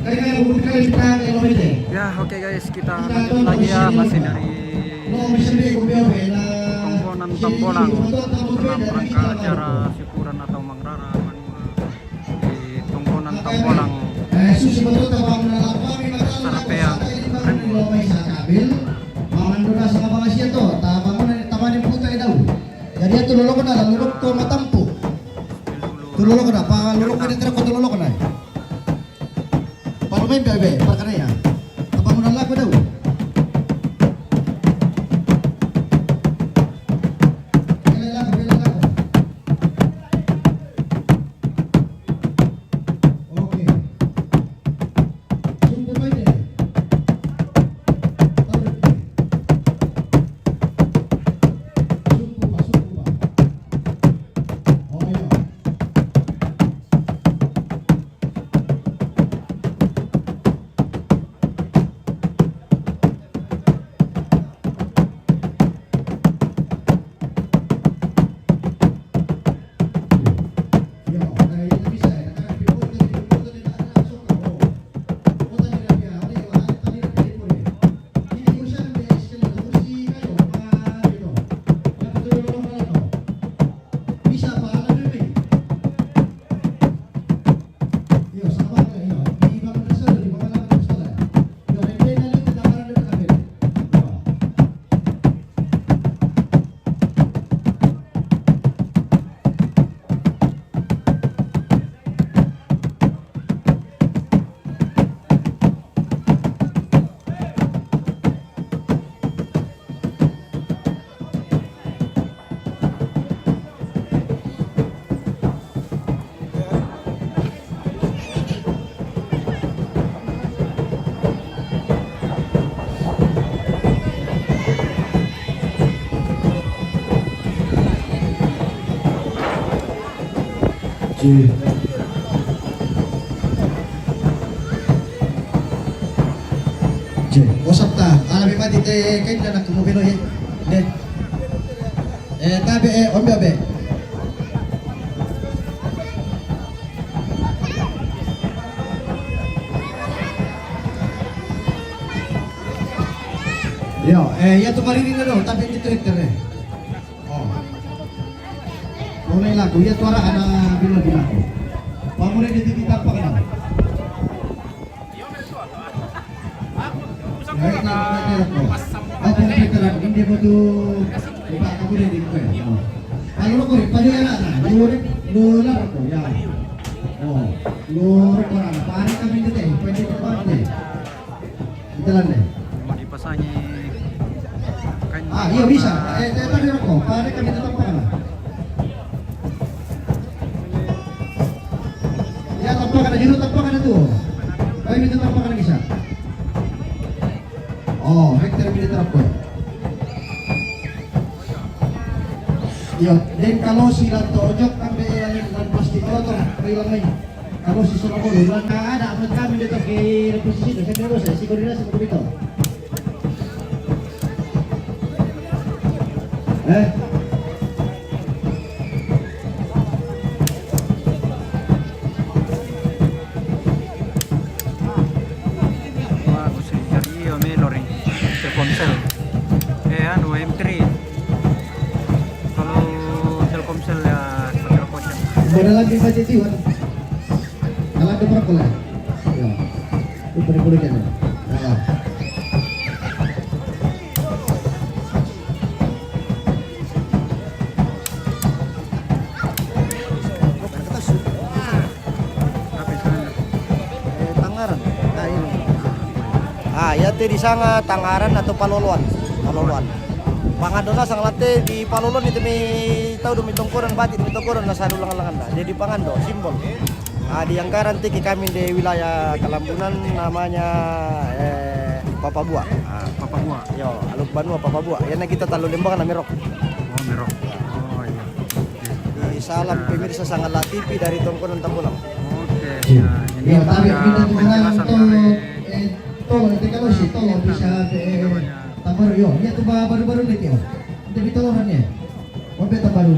Ya, oke guys, kita lanjut lagi ya, masih dari komponen Tembolang dalam rangka acara syukuran atau mangrara di komponen Tembolang Sarapeang. Jadi itu lolo kena lolo to matampu. Lolo kena pa lolo kena tira ko lolo kena. Paru main bebe perkara ya. Tabang na lago daw. Usap ta, alabi mati te kain na kumubino he. Tabi ombe ombe. Yo, ya tu mari na do, tapi dito rektere. Oh. Mulai lagu ya tuara ada bila-bila. Pamulai di titik apa kana? Hindi mo to iba ka mo din ko eh. Ano ko rin pali na lura ko ya. Oh, lura ko na pare kami dito eh. Pwede ko ba din. Ito lang eh. Mau dipasangi kain. Iya bisa. Tadi ko pare kami dito pa na. Ya tampakan na dito tampakan na to. Kami dito tampakan na isa. Oh, hektar militer apa? Yo, dan kalau si Lanto ojok ambil yang plastik kotor, bilang nih. Kalau si Surabaya bilang ada, amat kami di toki posisi itu, saya terus si koordinasi seperti itu. Bagus sih, jadi Melori Telkomsel. Anu M3. Kalau Telkomsel ya sekitar kocak. Ada lagi budget itu, kalau ada berapa lah? Ya, itu boleh kan? Ya. Tangaran, nah ini. Ya di sana Tangaran atau Paloluan. Pangadona sang late di Palolon itu mi tahu demi tongkoran batik demi tongkoran nasa ulang-ulangan dah. Jadi pangando simbol. Di Angkaran tiki kami di wilayah Kalambunan namanya Papabua. Papua. Yo, Aluk Banua Papabua. Yang kita talu lembang na Merok. Oh, Merok. Oh iya. Di salam pemirsa sangat TV dari Tongkonan Tembolang. Oke. Ya, ini penjelasan dari tolong itu kalau sih tolong bisa tabar yo ya tuh baru-baru nih yo itu tolongannya mobil terbaru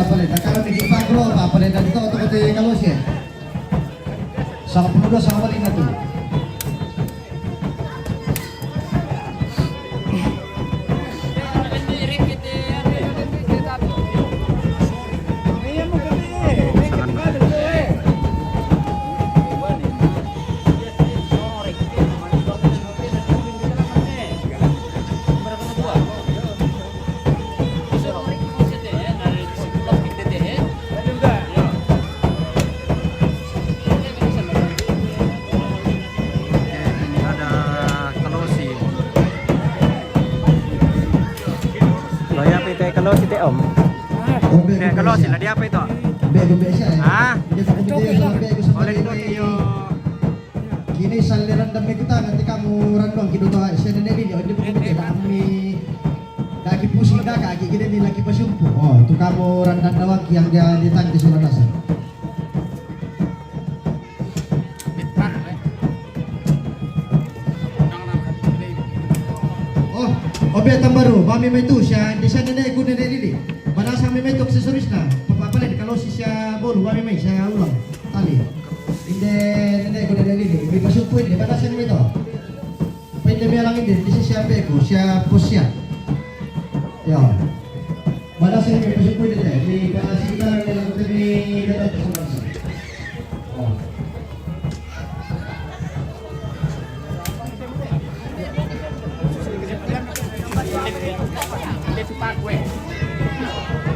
papalit. Nakaroon ni Pagro, papalit na dito. Ito kote kalos ya. Sa kapunudo, sa kapalit na ito. Kalau si Om. Kalau sila dia apa itu? Bego siya eh. Ah? Oleh itu kini saliran dami kita nanti kamu randong kido to siya na nili hindi po kumite kami lagi pusing da kaki gini ni lagi pasumpu. Oh, tu kamu randang dawag yang dia ditang di Sulawesi. Obe tambaru, mami may tu siya, di siya nene ko nene dili. Banasa may tu aksesoris na. Papapalit kalau si siya bolu, mami may siya ulang tali. Hindi nene ko nene dili. Ibi masupuin, di banasa may to. Pwede may lang hindi, di siya beko, siya posya. Yo. Banasa may masupuin dili. Di banasa kita lang nila ko ni dapat sa bansa. Oh.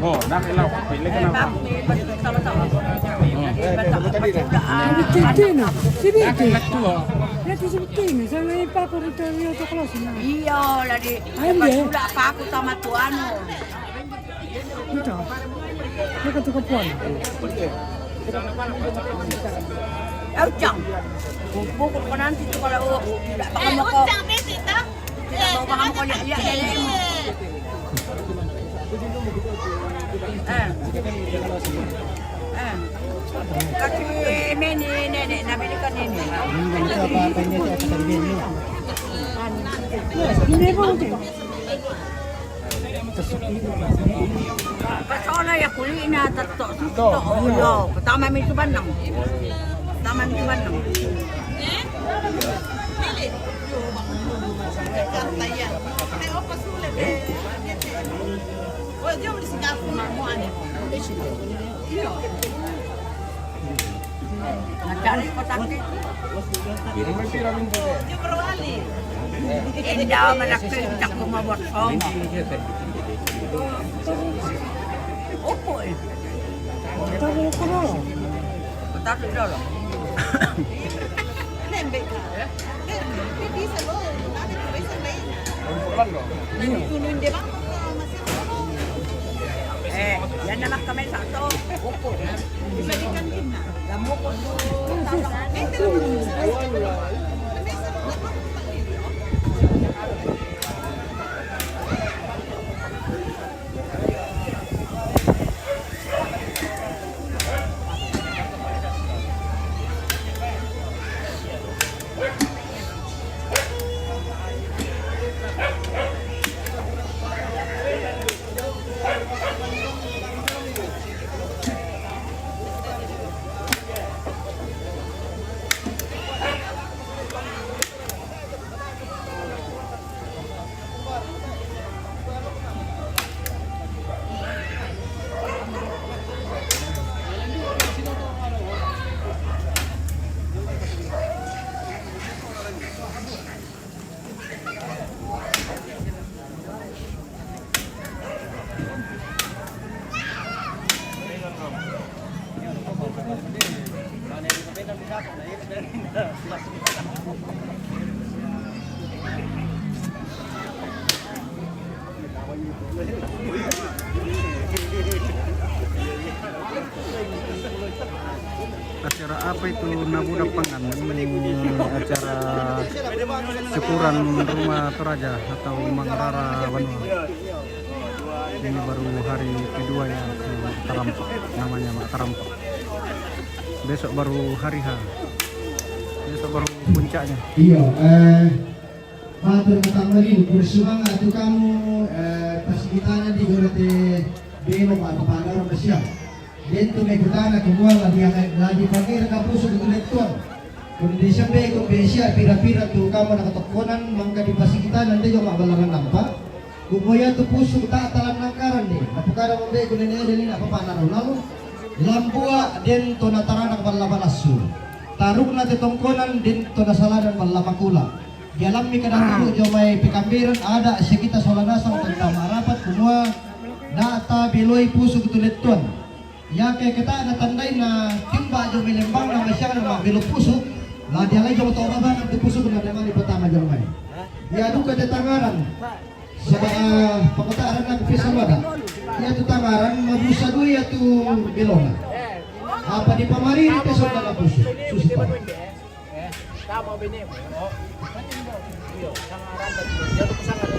Oh, dah kelau, pilih kenapa? Tittino, si vede? Nanti sebetulnya sama Pak Rito Rio kelas ini. Iya, lagi Ande. sudah apa aku sama tuanu. Itu. Mereka tuh kepuan. Ucang. Buku nanti tuh kalau tidak bakal mau kok. Tidak mau bakal mau kok ya kasih nenek nabelikan ini. Ini apa? Pasola ya kulina tato. Yo, pertama mi subanang. Pertama mi subanang. Oh, dia mau disingkat mau ane. Iya. Cari kotaknya. Dia berwali. Indah malaki tak membuat song. Opo eh. Tahu kau? Tahu dulu. Lembek. Ini selo, nanti bisa main. Tunuin dia bang. Yan naman kami satu. Opo. Ibalikan din na. Damo ko do. Acara apa itu Nabudak Pangan? Ini acara syukuran rumah Toraja atau Mangrara Banua. Ini baru hari kedua ya, Tarampak namanya Mak Tarampak. Besok baru hari H. Besok baru puncaknya. Iya, matur pertama ini bersemangat tuh kamu pas kitanya di gorete belo mapapagaron na siya. Dito may kutana kumuha lagi pangir ka puso ng elektuan. Kung di siya may kumbensya, pira-pira to kamo nakatokonan, mangka di pasikitan, nanti yung mabalangan nampak. Kung mo yan to puso, taatalan ng karan ni. Napukara mo ba, kung nini na papanaraw-lalo. Lambua din to nataranak balabalasu. Taruk na titongkonan din to nasalanan balamakula. Dialam mi kadang jo may pikambiran ada siya kita solanasang tagtama rapat kumuha data biloy puso kutulit-tuan. Ya kay kita natandai na timba jo milembang na masya na mga bilog puso. La dia lay jo to babang di puso na naman di pertama jo may. Ya adu ka tangaran. Sa pagkataaran ng pisamada. Ya tu tangaran mabusa duy ya tu bilona. Apa di pamariri te so na puso. Susipa. Tama bini mo. Iyo, tangaran dan jatuh pasangan.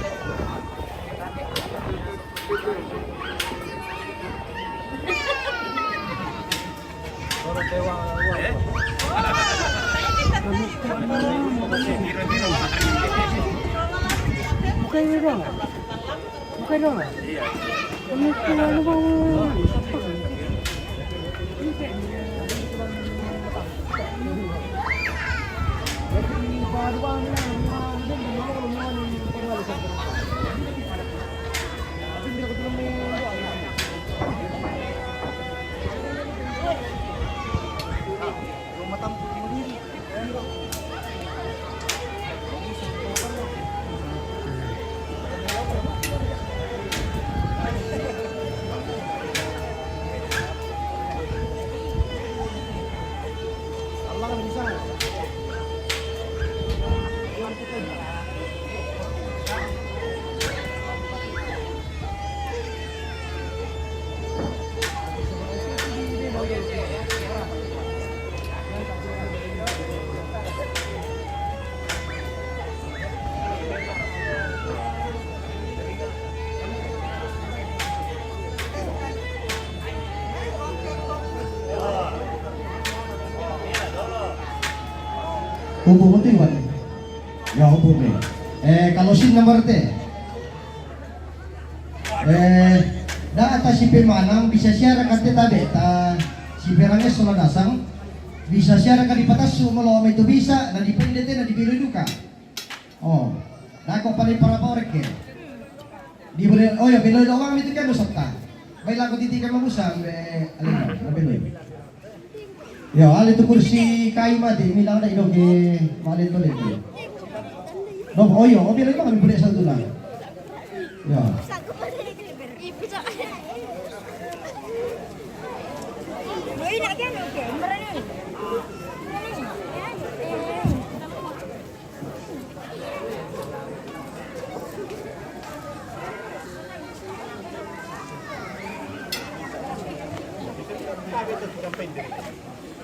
Bukan orang. Bukan orang. Kamu keluar bawah. Upo mo tiwan. Ya upo me. Kalau sin nomor te. Da atas si pemanang bisa siara kate tabe ta si perangnya sola dasang bisa siara ka di patas sumolo itu bisa na dipende te na dibiru duka. Oh. Da ko pali para porek ke. Di boleh oh ya belo doang itu kan dosakta. Baiklah ko titikan mabusang alin na belo. Ya, ali tu kursi kayu mati, milang na ino ke mali to lagi. No, oyo, obi lagi kami boleh satu lah. Ya.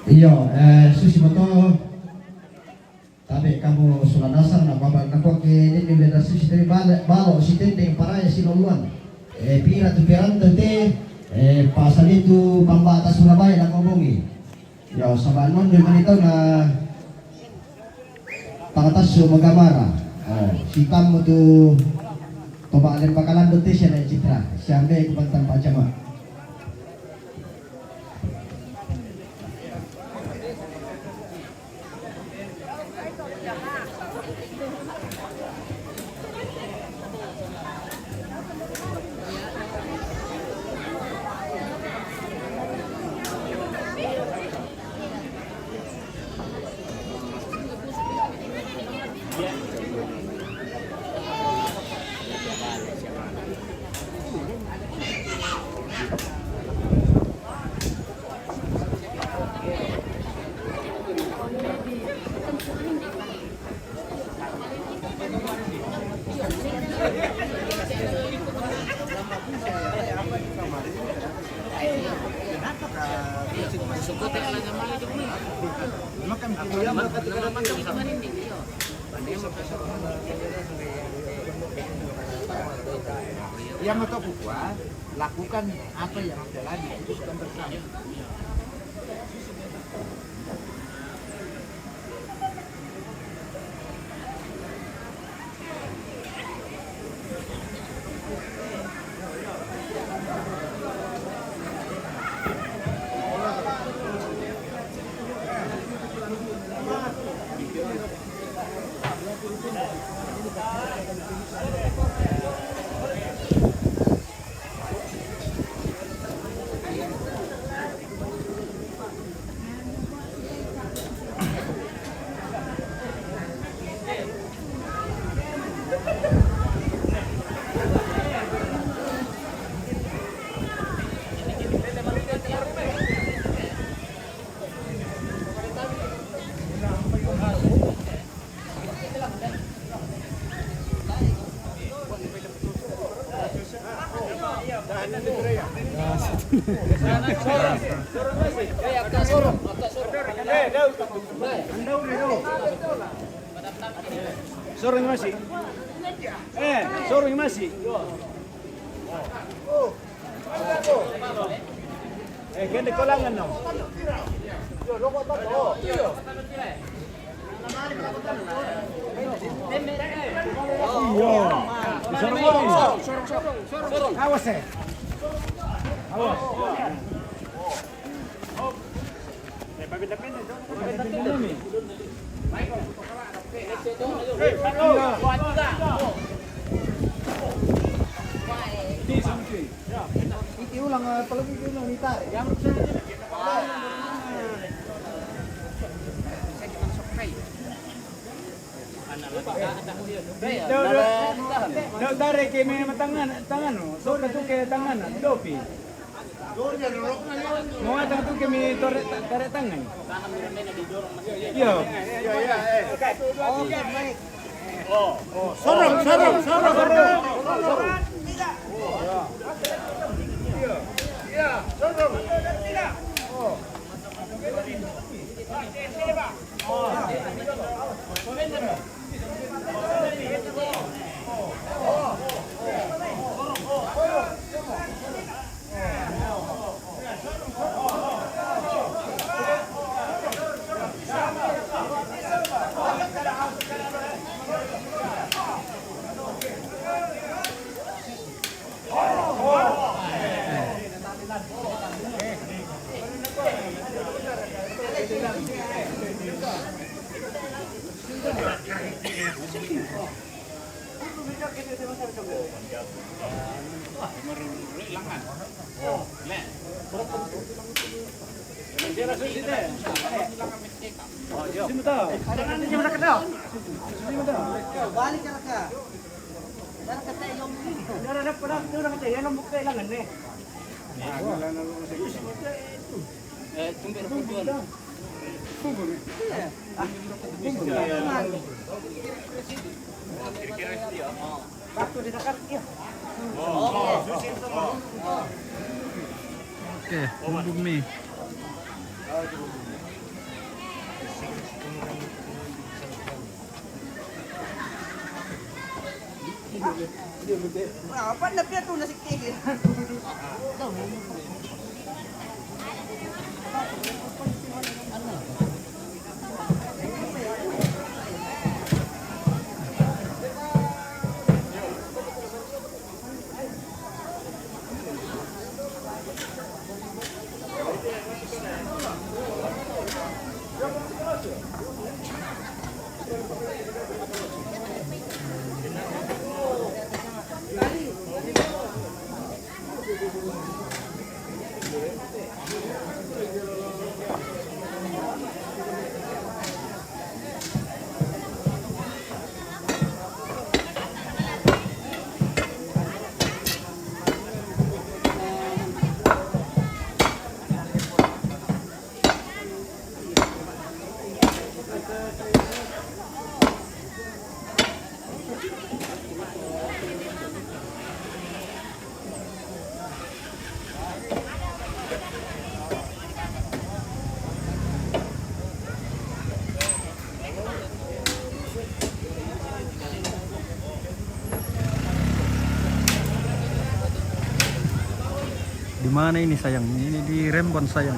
Iyo, susi mo to. Tabi kamu sulanasang na babag na po kini nila susi tabi balo si tenteng para si loluan. Pira tu piran tente pasal itu pambata Surabaya na ngobongi. Yo sabanon do manito na pangatas magamara. Si tamu tu tobalan bakalan dote siya na citra. Siambe kubantang pacama. Yang atau kuat lakukan apa yang telah diputuskan bersama. Sorong masih. Sorong masih. Kende kolangan no. Sorong. Awas eh. Awas. Iti ulang palagi ulang nita. Dari kami tangan no. So tu ke tangan dopi. Mau atang tu kami tarik tangan. Iya. Oke, baik. Sorong. Balik ka ka. Dar kata yung Oke, bumbung mie. Apa na pia tu nasi tigil. Di mana ini sayang? Ini di Rembon sayang.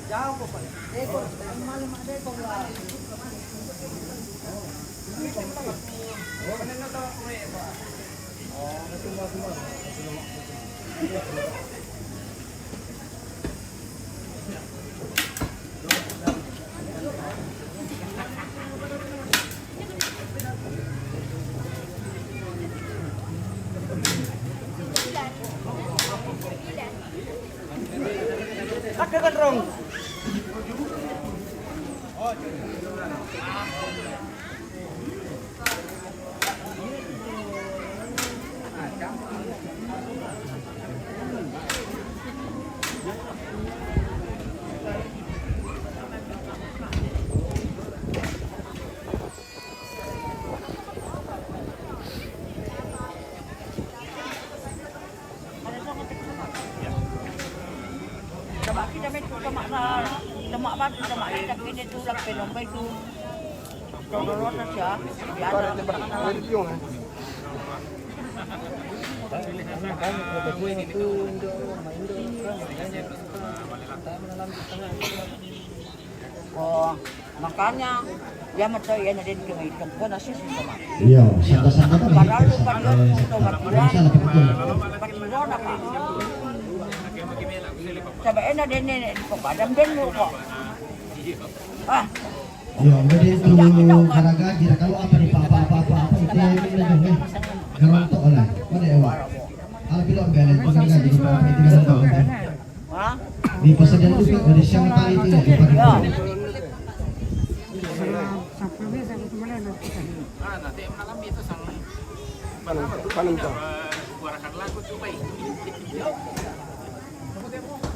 jauh kok Pak. Ekor malam ada ekor lah. Agak rong. mak bantu sama kita kini tulak penombai tu. Kalau na siya, biasa. Oh, makanya dia macam yan na din gamitin ko na siya sama. Iya, sangka-sangka kan Padahal lupa dia untuk matiran. salah betul. Patiro na ka. Sabayin na din ko padam din mo ko. Ah, Iya, jadi itu karaga kira kalau apa nih apa itu yang ini dong eh. Gerontok lah. Mana ewa? Al bilang bela itu kan jadi apa itu kan tahu. ha? Di pasadian itu dari siang kali itu ya di pagi. Ya. Sa probinsya ko tumala na kita.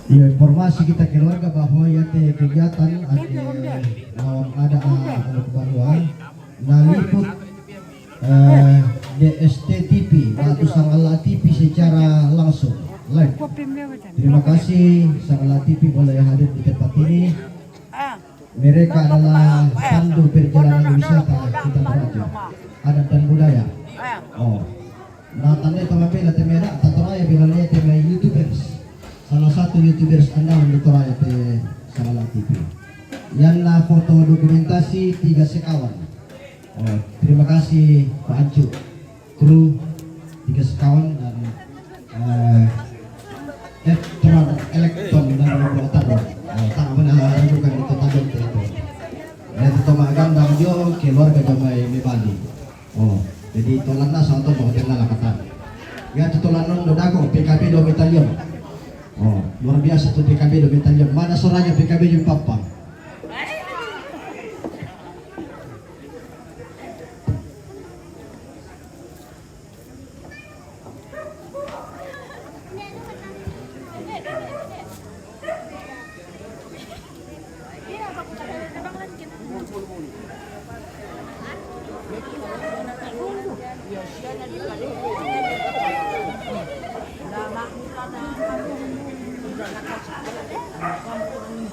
Iya, informasi kita keluarga bahwa ya kegiatan ada kebaruan naliput DST TV atau Sangala TV secara langsung live. Kopi mo ba? Terima kasih Sangala TV boleh hadir di tempat ini. Ah. Mereka adalah pandu perjalanan wisata kita Toraja, adat dan budaya. Ah. Oh, nah tanda itu mapela temera tatoraya bila lihat temera YouTubers. Salah satu YouTubers andalan di Toraja te Sangala TV. Yang foto dokumentasi 3 sekawan. Oh, terima kasih Pak Ancu, kru 3 sekawan dan elektron dan beberapa tadon. Tak benar bukan itu tadon itu. Dan itu magandang jo keluarga gamay may Bali. Oh, jadi tolan na sa to mo hotel na lakatan. Ya tutulan nun dodago PKB 2 batalyon. Oh, luar biasa tuh PKB 2 batalyon. Mana suaranya PKB yung papa?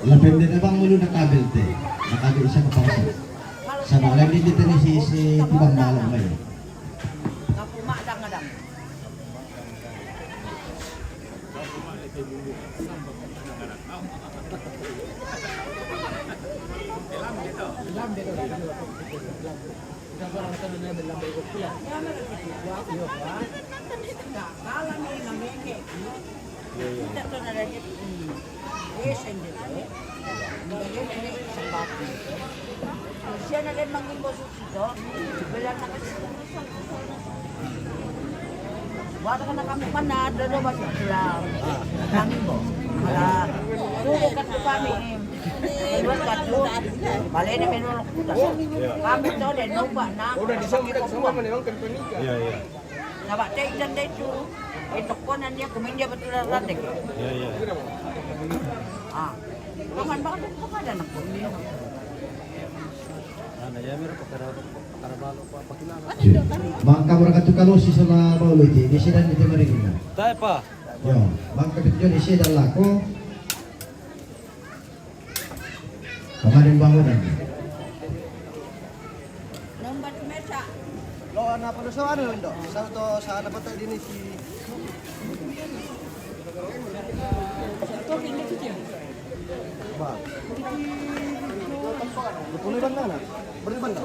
Lapende na bang mulo na kabel te? Nakabel siya kapangsa. Sa malam dito ni si tibang malam ba yun? Aku mak dang-dang. Kita tu nak ada yes and siya na rin mangimbos ito. Bilang nakasimulisan. Wala ka na kami manad, ano ba sila? Mangimbo. Wala. Sulo ka na kami. Iwan ka to. Bale na minulok ko. Kami to, then no ba na? Udah disangkit sama menewang kampanika. Iya, iya. Nabak tayo dyan dito. Ito ko na niya, kumindya ba ito na ratik? Iya, iya. Ah. Kaman ba ito ka na nakunin? Bangka berangkat kalau si sama baulo itu di sini dan di Amerika. Tayo pa. Yo, bangka itu di sini dan lako. Kemarin bangunan. Nombat mesa. Lo anak pada sa ano ndo? Sa to sa ano patay din si Ba. Puno ban na. Berban na.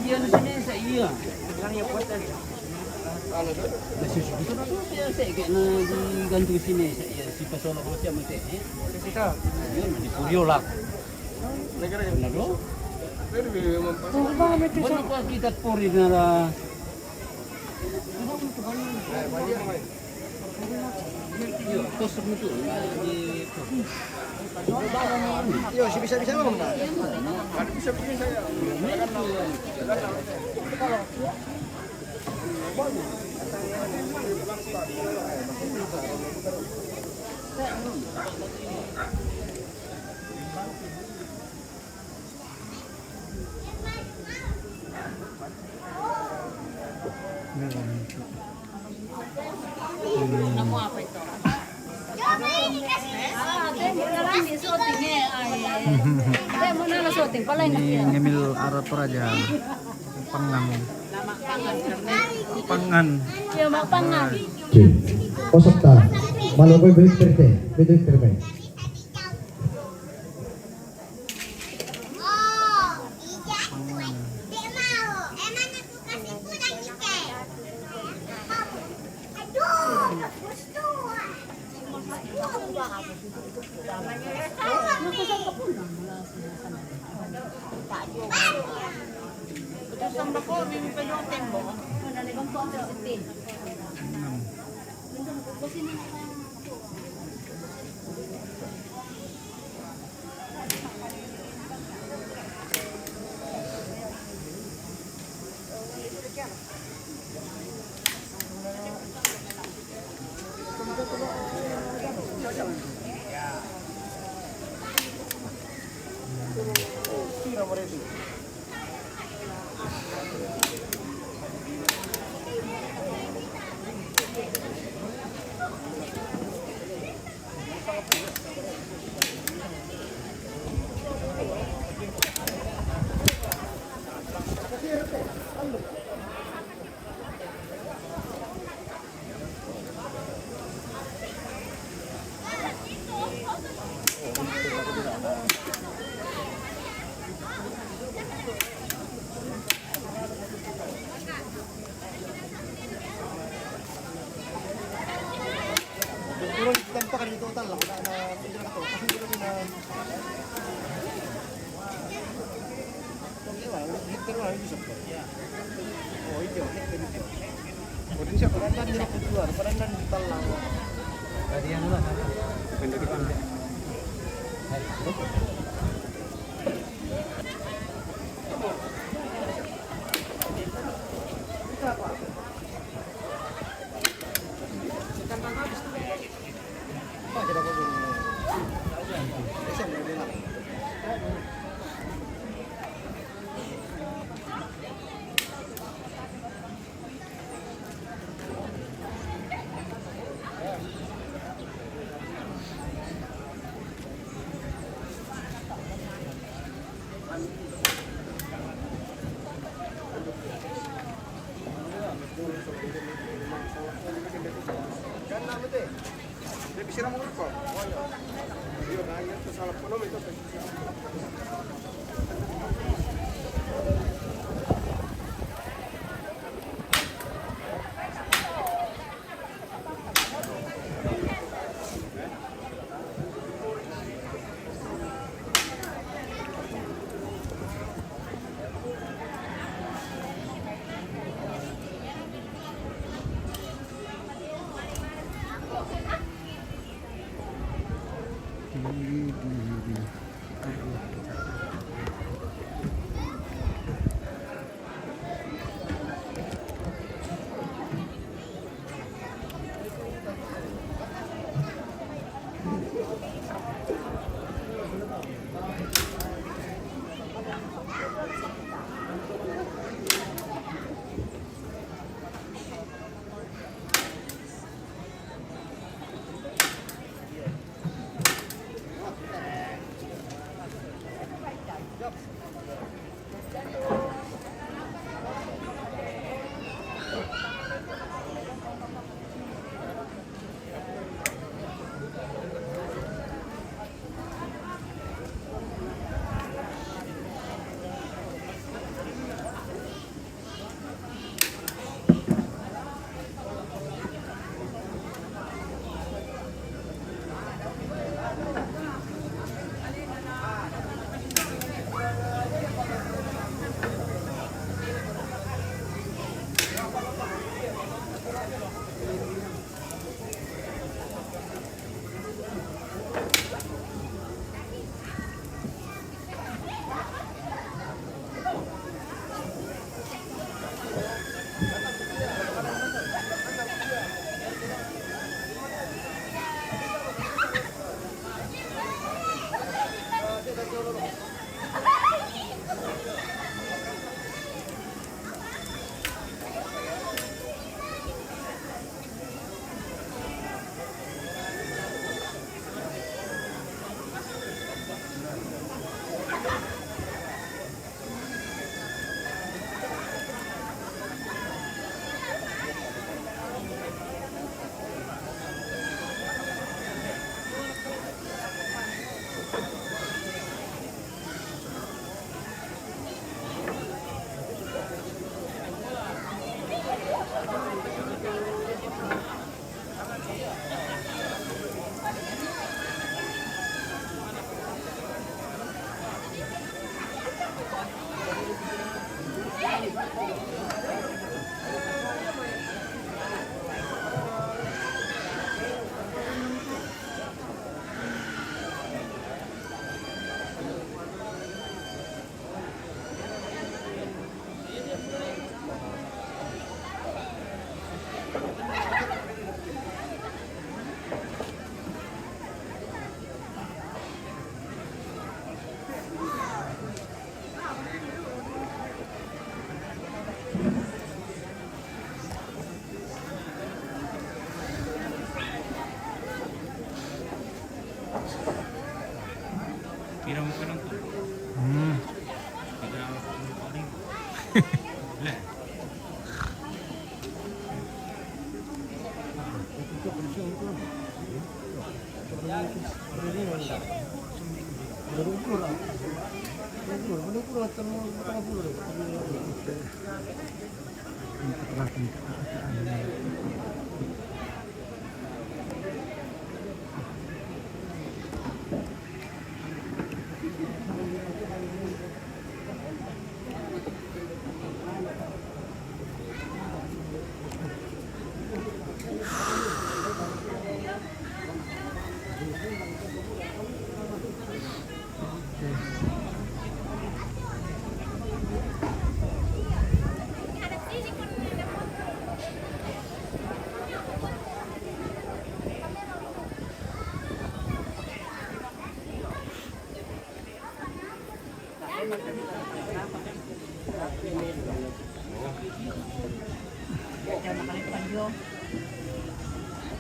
Iya na sinesa, iya. Nasusunod na ito siya sa kaya na diganto sinesa, iya. Si Pasolo ko siya mati. Yun, di Puryo lang. Ano? Kung ba kami ito Wala ko kita Puri na la. Yo, tusok mo ito. Yo, si bisa-bisa mo na. Ini ngemil Arab Toraja. Pangan. Oke. Osokta. Malo ko belit perte. Belit perte.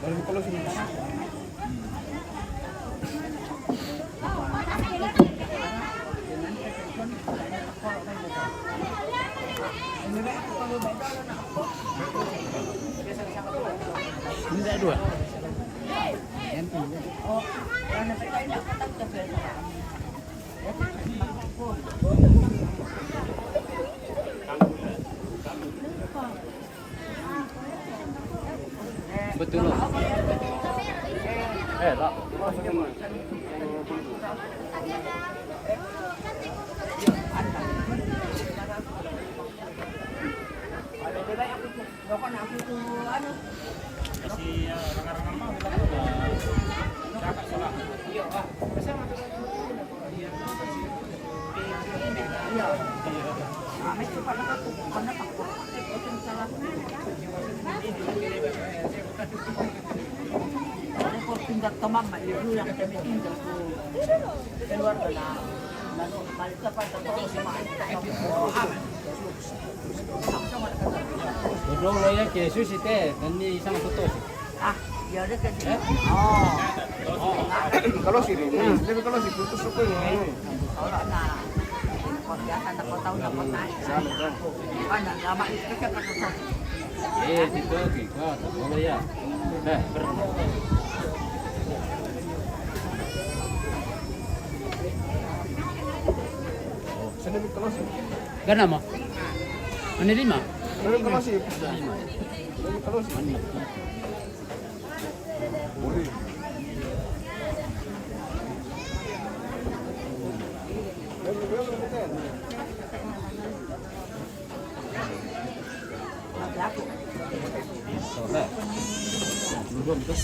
Untuk lagi keadaan. Tidak dua. Betul loh. Lah. Tinggal teman mak ibu yang kami tinggal tu keluar dalam lalu balik ke pada toko si mak Betul loh ya, Yesus itu dan ini sama tutup. ah ya udah kan oh Kalau sini, tapi kalau sih putus suku ini. kalau nak kau biasa nak kau tahu nak kau naik mana lama itu kan pada toko Itu kita boleh ya. Sana may kalau sih. Gana mo? Ano 5? Pero kalau sih. Kalau sih. Boleh. Soleh. Belum terus.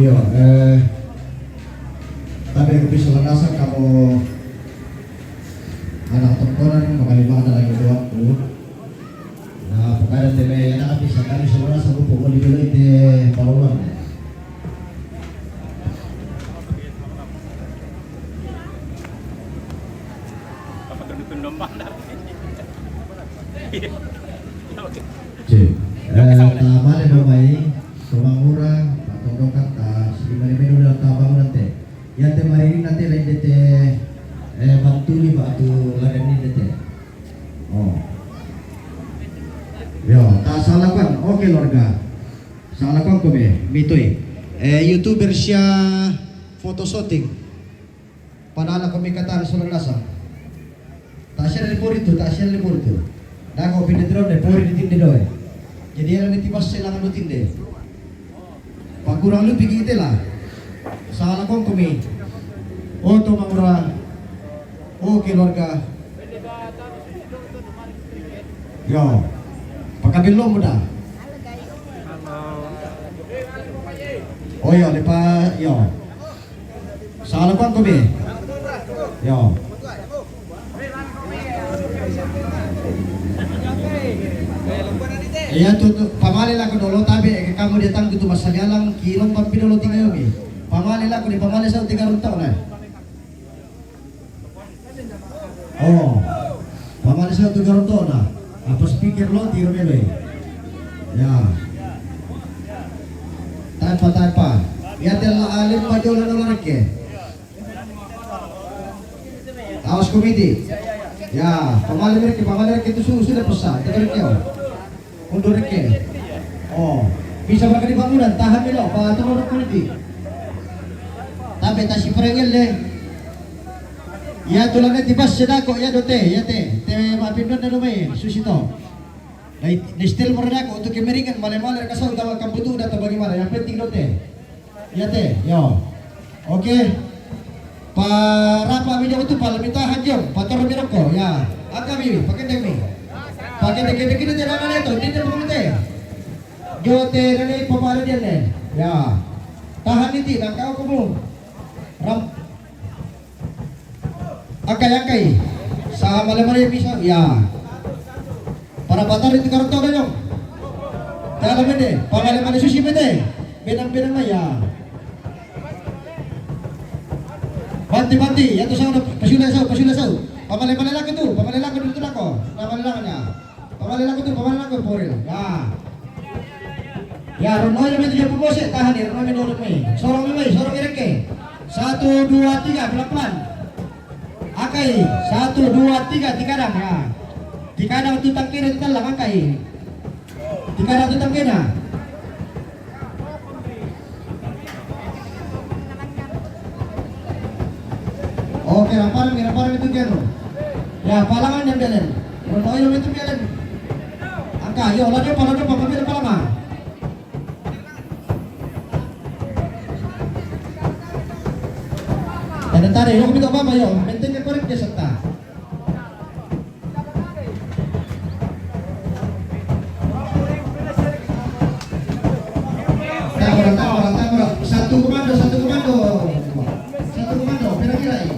Iya, tapi aku bisa merasa kamu anak tontonan bagaimana lagi waktu. Nah, pokoknya tebe anak bisa kami semua sanggup pukul dulu itu paluan. Tamale domai, rumah orang, atau kata, si mana udah tabang nanti. Ya temari ini nanti lain dete bantu ni batu lain ini dete. Oh, yo, tak salah kan? Oke keluarga, salah kan kome, mitoi. YouTuber siya foto shooting. Padahal kami kata sudah nasa. Tak siya report itu, tak siya report itu. Dah kau pindah drone deh, pori di tinde doy. Jadi yang nanti pas selangan lu tinde. Pak kurang lu pergi itu lah. Salah kong kami. Oh tu mangura. Oh keluarga. Yo. Pakai belum muda. Oh yo lepas yo. Salah kong kami. Yo. Ya tu pamali lah ko dolo tabi kamu datang gitu masalah kilong pampi dolo tinggal mi. Pamali lah ko di pamali sa 3 taon na. Oh. Pamali sa 3 taon na. Apa speaker lo tiro melo. Ya. Tanpa. Ya telah alim pajolan orang ke. Awas komiti. Ya, pamali mereka itu sudah pesan. Tegar kau. Mundur ke. Oh, bisa pakai di bangunan, tahan dulu, Pak Tengok politik. Tapi tak si perengel deh. Ya tulangnya tibas sedako ya dote, ya te mapindon na lumay, susito. Di still meredako untuk kemeringan, malam-malam kasau tawag kambutu data bagaimana, yang penting dote. Ya te, yo. Oke. Para video itu palamitahan jom, pator biroko, ya. Agak pakai demi. Pakai deket-deket itu jangan itu, ini dia pemutih. Jote nani pemalu dia nih, ya. Tahan itu, nangkau kamu. Ram. Akai. Sama lemari bisa, ya. Para patar itu karakter kan jom. Dalam ini, pemalu sushi bete, benang-benang ya. Banti, ya tu sana pasula sau. Pamalela ko tu dito nako. Pamalela niya. Pamalela ko poril. Ya. Ya, Ronoy naman dia pupose, tahan ni Ronoy menurut me. Sorong ireke. 1 2 3 pelan-pelan. Akai 1 2 3 tikadang ya. Tikadang tu tangkira tu lang akai. Tikadang tu tangkira. Oke, ramparan itu dia no. Ya, palangan yang jalan. Ronoy naman itu jalan. Angka, yo lagi palangan pamamil palangan. Tari, yo kumito ba yo? Maintain ka correct ya sakta. Tamara. Satu komando. Kira-kira ini.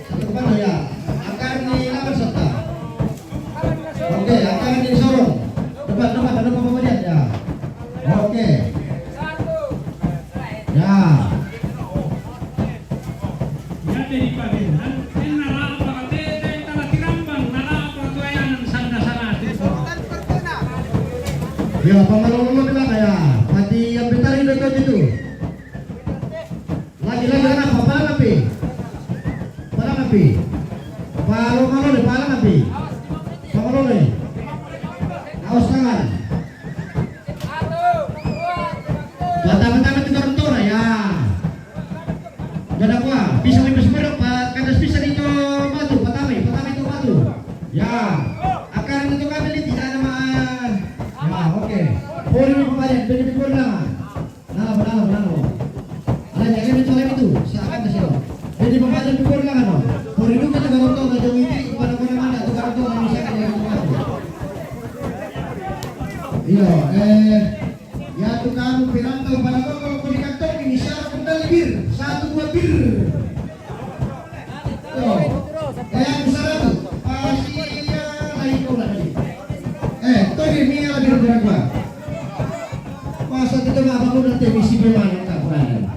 Satu komando ya. Akan dilakukan sakta. Oke, akan disorong. Depan pembagian ya. Oke. Ya. Ya, pamalolo bilang ya, pati yang bentar ini dekat itu. Lagi apa? Palang api. Palang api. Pamalolo. Awas tangan. Bata-bata itu karantora ya. Gada kuah, bisa berok Pak, kandas bisa dito batu, patami itu batu. Ya. Akan itu kami tidak nama. Ya, oke. Puri pemain, jadi puri nama. Nalo. Ada yang mencolek itu, silakan ke sini. Jadi pemain puri nama no. Puri itu kita garoto ke jauh ini kepada mana tuh garoto manusia kan yang itu. Iya, ya tuh kamu pirang tahu pada kok kalau di kantor kembali bir. 1-2 bir. Tuh. Yang besar tuh. Asia lain kau lah tadi. Tuh ini lebih berapa? Masa kita nggak bangun nanti misi memang tak berani.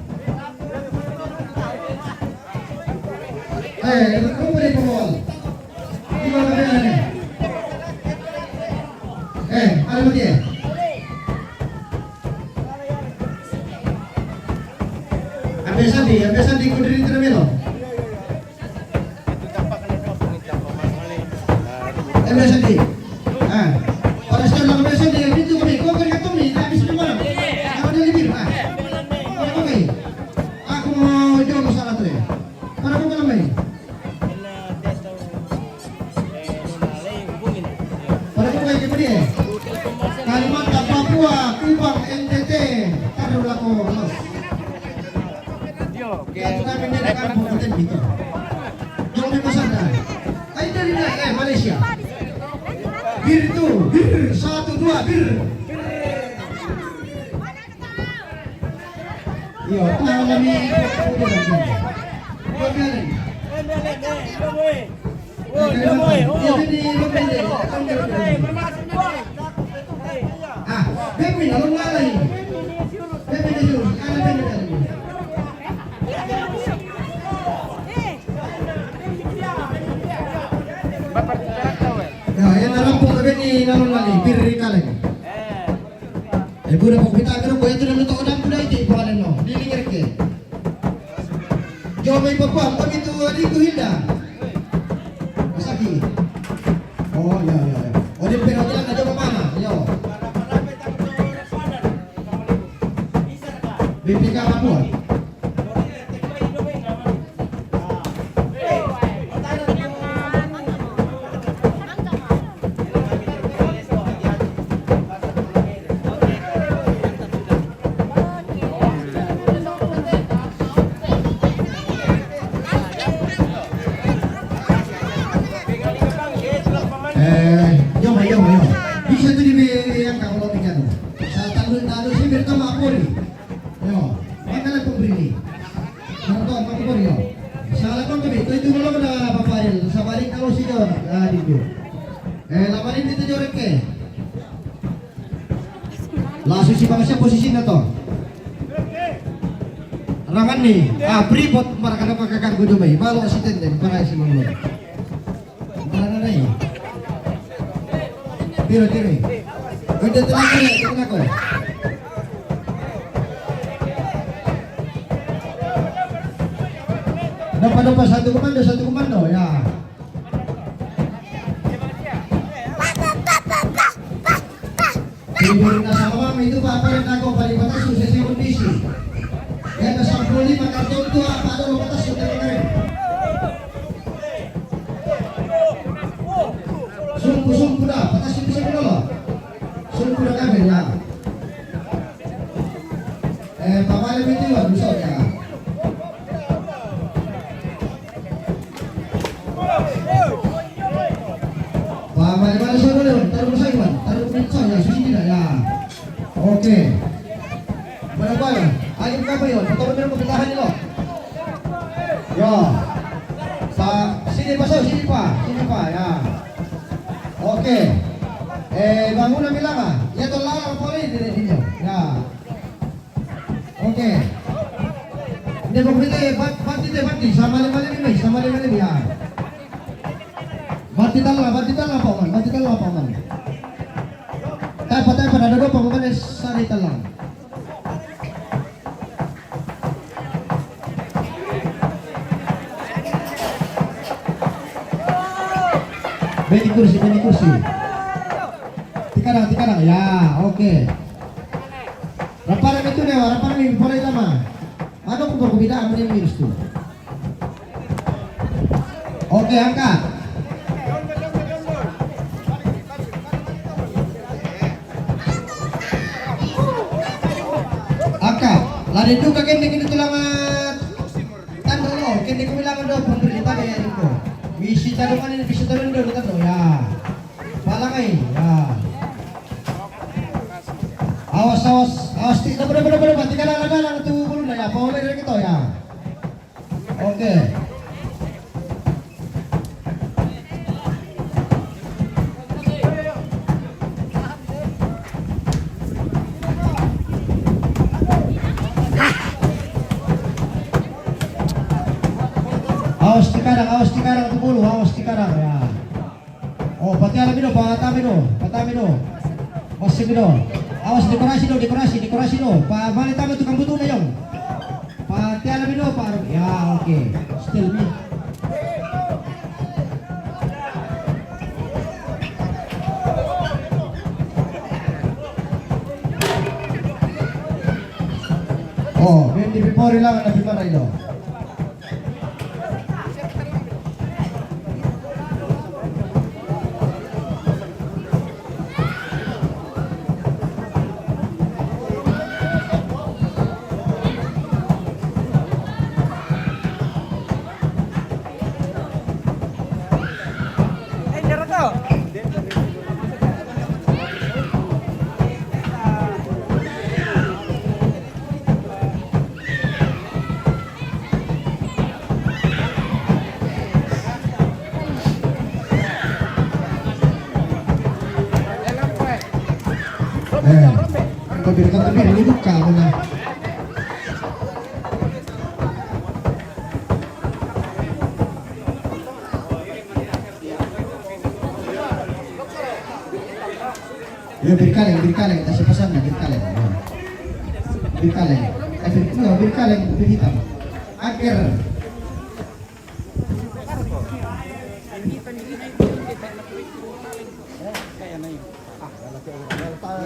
Kau boleh pemol. Gimana keadaannya? Ada dia. Ambil sandi kudirin termelo. Ambil sandi. Orang sudah ambil sandi, itu kami. Kau kan kata ni, habis di mana? Kau ada lebih. Okey. Aku mau jawab masalah tu. Mana kau malam ni? Pada kau baik ke dia? Kalimantan, Papua, Kubang, NTT, taruh laku. Yang suka menyediakan kompeten itu. Jom di Masanda. Ayo dari Malaysia. Bir itu, bir 1-2 bir. Yo, tahu kami. Bebe lalu ngalai. Bebe dulu, ada bebe dulu. Ya, yang dalam pokok ini lalu ngali, bir kali. Budak pokok kita kerja itu dalam tu orang budak itu bukan no, di lingkar ke. Jawab ibu apa? Kami tu hari tu hilda. Masaki. Oh ya. Oh dia pergi jalan ada apa mana? Yo. BPK Papua. Yo. Bisa tu yang kau lakukan. Saya tahu sih bertemu aku ni. Yo, makanya pemberi. Nonton apa yo. Salah kau tu itu belum ada apa-apa ni. Sabalik kalau sih jauh. Di tu. Laparin itu jorek ke. Langsung si bangsa posisi na to. Rangan ni. Pripot para kada pakakak ko dumay. Malo si tenden para si manglo. Mana na ni? Tiro. Udah tenang aku. Dapat satu komando ya. Tiburin nasa mama itu apa yang aku paling batas sudah kondisi. Ya nasa 45 karton itu apa ada lo batas sudah keren. Sungguh dah, batas itu bisa dulu. Sungguh dah kami ya. Papa lebih tua bisa ya. Mana sudah dulu, taruh bersama, taruh bersama ya, susi tidak ya. Oke. Berapa? Ayo berapa yo? Foto bener pemerintahan lo. Yo. Sini Pak ya. Oke. Bangunan bilang ah, ya tolong apa ini di sini ya. Oke. Ini pemerintah bati sama lima ya. Bati talang paman. Dapat ada dua paman sari talang. Beni kursi. Tikarang ya, oke. Raparan itu dewa, raparan ini boleh lama. Ada perbedaan yang minus tuh. Oke, angkat. Lari juga kendek ini tulangan tanda lo, kendek kumilangan do pemerintah ya itu. Bisa tarungan ini bisa turun dulu tanda ya. Palangai ya. Awas tidak benar mati kalang tuh bulu ya. Power piring itu ya. Oke. Awas di karang tuh bulu, awas di karang ya. Oh, patamino. Masih mino. Awas dekorasi do. Pa balik tamu tukang butuh na yung. Pati alam mino, parang ya, oke. Still me. Oh, 24 lang ang nabimara ito. Tabir ini buka mana? Ya birkaleng, kasih pesan ya birkaleng. Birkaleng, bir hitam. Akhir.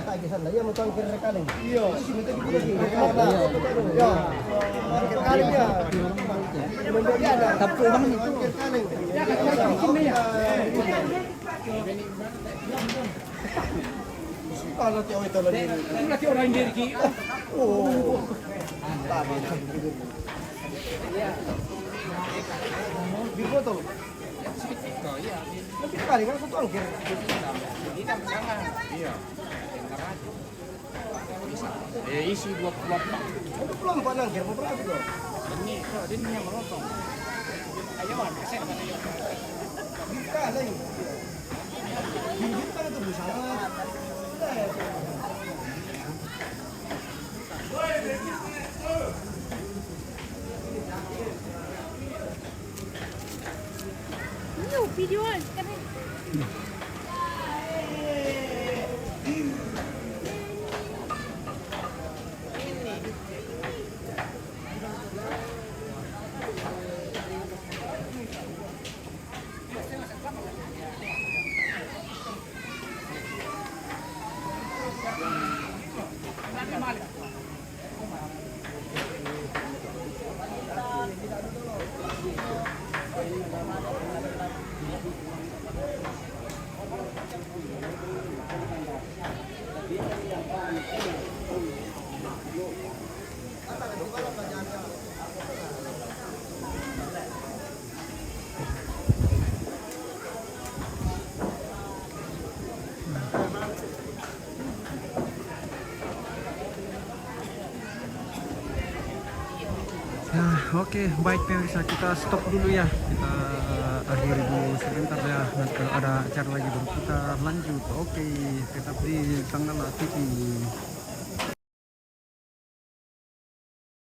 Tagisan lah ya mau tangkir rekaling. Iya. Minta dikit lagi. Iya. Tangkir kaling ya. Membeli ada. Tapi bang itu tangkir kaling. Ya kan ya. Kalau tiap itu lagi. Lagi orang diri. Oh. Di foto. Iya. Tapi kali kan satu angkir. Iya. Isi 24 angkir mau berapa tuh? Ini yang merotong. Ayo man, kasih mana yuk. Bisa lagi. Gigit kan itu bisa. Videoan sekarang. Oke, baik pemirsa, kita stop dulu ya. Kita akhiri dulu sebentar ya. Nanti kalau ada acara lagi baru kita lanjut. Oke, tetap di Tanggala TV.